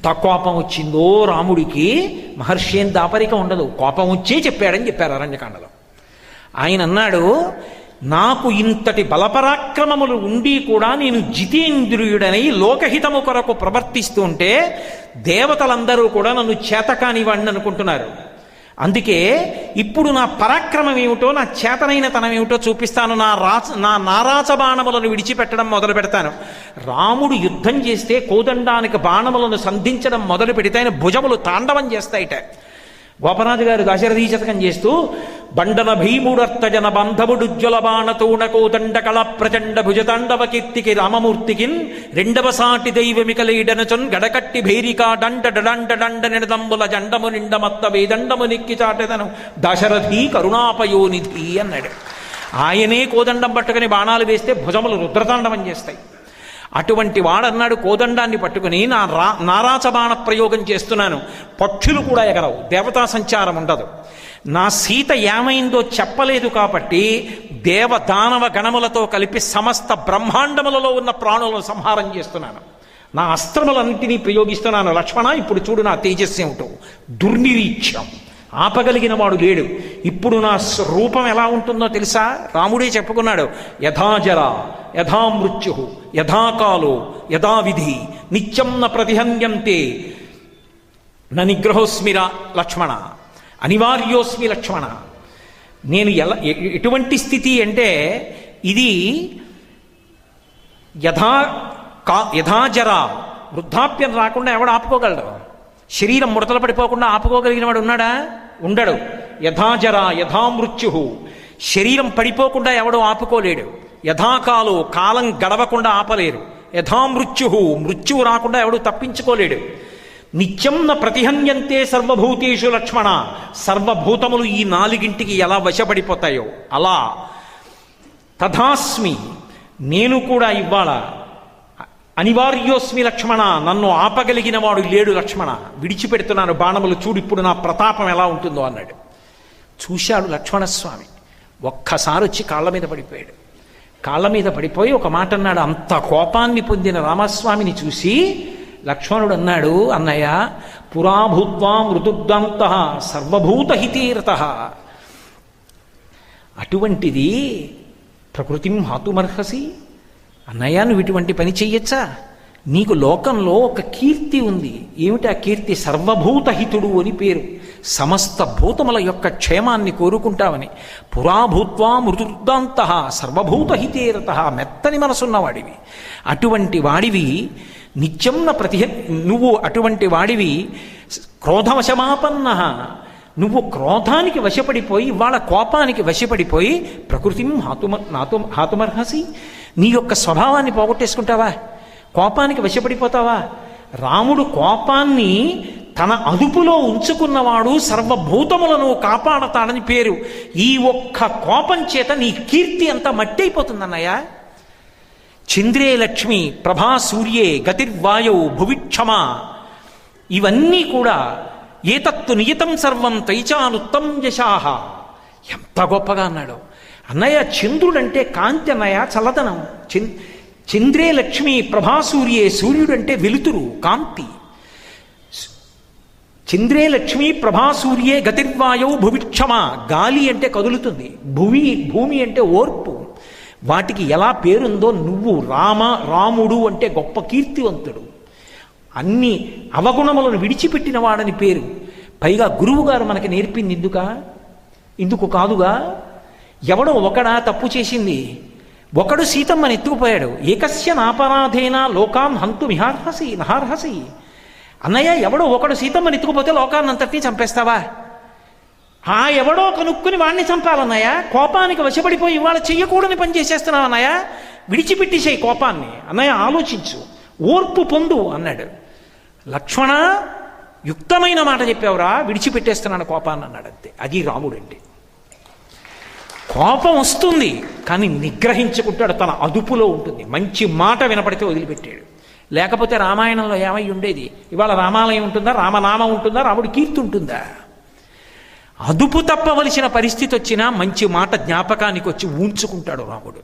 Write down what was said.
ఎంత కోపం వచ్చిందో రాముడికి. మహర్షి ఏం దాపరిక ఉండదు, కోపం వచ్చే చెప్పాడని చెప్పారు అరణ్యకాండలో. ఆయన అన్నాడు, నాకు ఇంతటి బలపరాక్రమములు ఉండి కూడా నేను జితేంద్రియుడనై లోకహితము కొరకు ప్రవర్తిస్తుంటే దేవతలందరూ కూడా నన్ను చేతకానివాడిని అనుకుంటున్నారు. అందుకే ఇప్పుడు నా పరాక్రమం ఏమిటో, నా చేతనైన తనం ఏమిటో చూపిస్తాను. నా నారాచ బాణములను విడిచిపెట్టడం మొదలు పెడతాను. రాముడు యుద్ధం చేస్తే కోదండానికి బాణములను సంధించడం మొదలు పెడితే ఆయన భుజములు తాండవం చేస్తాయిట. గోపరాజు గారు దశరథీ శతకం చేస్తూ, బండన భీముడర్తజన బంధముడుజ్వల బాణతోణ కోదండ కళ ప్రచండ భుజతాండవ కీర్తికి రామమూర్తికిన్ రెండవ సాటి దైవమికలీడనచొన్ గడకట్టి భేరికా డండ డండ డండ నిడదంబుల జండము నిండమత్త వేదండము నెక్కి చాటెదను దశరథీ కరుణాపయోనిధి అన్నాడు. ఆయనే కోదండం పట్టుకుని బాణాలు వేస్తే భుజములు రుద్రతాండవం చేస్తాయి. అటువంటి వాడన్నాడు, కోదండాన్ని పట్టుకుని నారాచ బాణ ప్రయోగం చేస్తున్నాను, పక్షులు కూడా ఎగరవు, దేవతా సంచారం ఉండదు. నా సీత ఏమైందో చెప్పలేదు కాబట్టి దేవదానవ గణములతో కలిపి సమస్త బ్రహ్మాండములలో ఉన్న ప్రాణులను సంహారం చేస్తున్నాను. నా అస్త్రములన్నింటినీ ప్రయోగిస్తున్నాను. లక్ష్మణ, ఇప్పుడు చూడు నా తేజస్సు ఏమిటో. దుర్నిరీక్ష్యం, ఆపగలిగిన వాడు లేడు. ఇప్పుడు నా రూపం ఎలా ఉంటుందో తెలుసా? రాముడే చెప్పుకున్నాడు, యథాజర యథా మృత్యు యథాకాలో యథావిధి నిత్యం న ప్రతిహన్యంతే న నిగ్రహోస్మిరా లక్ష్మణ, అనివార్యోస్మి లక్ష్మణ. నేను ఎటువంటి స్థితి అంటే ఇది యథాజర, వృద్ధాప్యం రాకుండా ఎవడు ఆపుకోగలడు? శరీరం ముడతలు పడిపోకుండా ఆపుకోగలిగిన వాడు ఉన్నాడా? ఉండడు. యథాజర యథామృత్యు, శరీరం పడిపోకుండా ఎవడు ఆపుకోలేడు. యథాకాలు, కాలం గడవకుండా ఆపలేరు. యథామృత్యు, మృత్యువు రాకుండా ఎవడు తప్పించుకోలేడు. నిత్యం న ప్రతిహన్యంతే సర్వభూతేషు లక్ష్మణ, సర్వభూతములు ఈ నాలుగింటికి ఎలా వశపడిపోతాయో అలా తథాస్మి, నేను కూడా ఇవ్వాల అనివార్యోస్మి లక్ష్మణ, నన్ను ఆపగలిగిన వాడు లేడు లక్ష్మణ, విడిచిపెడుతున్నాను బాణములు, చూడు ఇప్పుడు నా ప్రతాపం ఎలా ఉంటుందో అన్నాడు. చూశాడు లక్ష్మణస్వామి, ఒక్కసారి వచ్చి కాళ్ళ మీద పడిపోయాడు. కాళ్ళ మీద పడిపోయి ఒక మాట అన్నాడు. అంత కోపాన్ని పొందిన రామస్వామిని చూసి లక్ష్మణుడు అన్నాడు, అన్నయ్య పురాభూత్వా మృదుద్దాంత సర్వభూతహితీరత, అటువంటిది ప్రకృతిం హాతుమర్హసి, అన్నయ్య నువ్వు ఇటువంటి పని చెయ్యొచ్చా? నీకు లోకంలో ఒక కీర్తి ఉంది. ఏమిటి ఆ కీర్తి? సర్వభూతహితుడు అని పేరు. సమస్త భూతముల యొక్క క్షేమాన్ని కోరుకుంటావని. పురాభూత్వా మృదుర్దాంత సర్వభూతహితేరత, మెత్తని మనసున్నవాడివి. అటువంటి వాడివి నిత్యం నువ్వు అటువంటి వాడివి క్రోధవశమాపన్న, నువ్వు క్రోధానికి వశపడిపోయి వాళ్ళ కోపానికి వశపడిపోయి ప్రకృతిం హాతుమర్హసి, నీ యొక్క స్వభావాన్ని పోగొట్టేసుకుంటావా? కోపానికి వశపడిపోతావా? రాముడు కోపాన్ని తన అదుపులో ఉంచుకున్నవాడు సర్వభూతములను కాపాడతాడని పేరు. ఈ ఒక్క కోపం చేత నీ కీర్తి అంతా మట్టి అయిపోతుందన్నయ్య. చంద్రే లక్ష్మి ప్రభా సూర్యే గతిర్వాయౌ భువిక్షమ, ఇవన్నీ కూడా ఏతత్తు నియతం సర్వం తైచానుత్తం యశాహ. ఎంత గొప్పగా అన్నాడు అన్నయ్య. చంద్రుడంటే కాంతి అన్నయ్య, చల్లదనం. చంద్రే లక్ష్మి ప్రభాసూర్యే, సూర్యుడంటే వెలుతురు, కాంతి. చంద్రే లక్ష్మి ప్రభాసూర్యే గతిర్వాయౌ భువిక్షమ, గాలి అంటే కదులుతుంది, భూమి అంటే ఓర్పు. వాటికి ఎలా పేరుందో నువ్వు రాముడు అంటే గొప్ప కీర్తివంతుడు, అన్ని అవగుణములను విడిచిపెట్టిన వాడని పేరు. పైగా గురువుగారు మనకి నేర్పింది ఇందుకు కాదుగా. ఎవడో ఒకడా తప్పు చేసింది, ఒకడు సీతమ్మని ఎత్తుకుపోయాడు. ఏకస్య నాపరాధేన లోకాన్ హంతు నహార్హసి. అన్నయ్య, ఎవడో ఒకడు సీతమ్మని ఎత్తుకుపోతే లోకాన్నంతటినీ చంపేస్తావా? ఆ ఎవడో కనుక్కుని వాడిని చంపాలన్నయ్య. కోపానికి వశపడిపోయి ఇవాళ చెయ్యకూడని పని చేసేస్తున్నావు అన్నయ్య, విడిచిపెట్టేసేయి కోపాన్ని. అన్నయ్య ఆలోచించు, ఓర్పు పొందు అన్నాడు. లక్ష్మణ, యుక్తమైన మాట చెప్పావురా, విడిచిపెట్టేస్తున్నాను కోపాన్ని అన్నాడు. అంతే, అది రాముడు అంటే. కోపం వస్తుంది కానీ నిగ్రహించుకుంటాడు, తన అదుపులో ఉంటుంది. మంచి మాట వినపడితే వదిలిపెట్టాడు. లేకపోతే రామాయణంలో ఏమై ఉండేది? ఇవాళ రామాలయం ఉంటుందా, రామనామం ఉంటుందా, రాముడి కీర్తి ఉంటుందా? అదుపు తప్పవలసిన పరిస్థితి వచ్చినా మంచి మాట జ్ఞాపకానికి వచ్చి ఉంచుకుంటాడు రాముడు.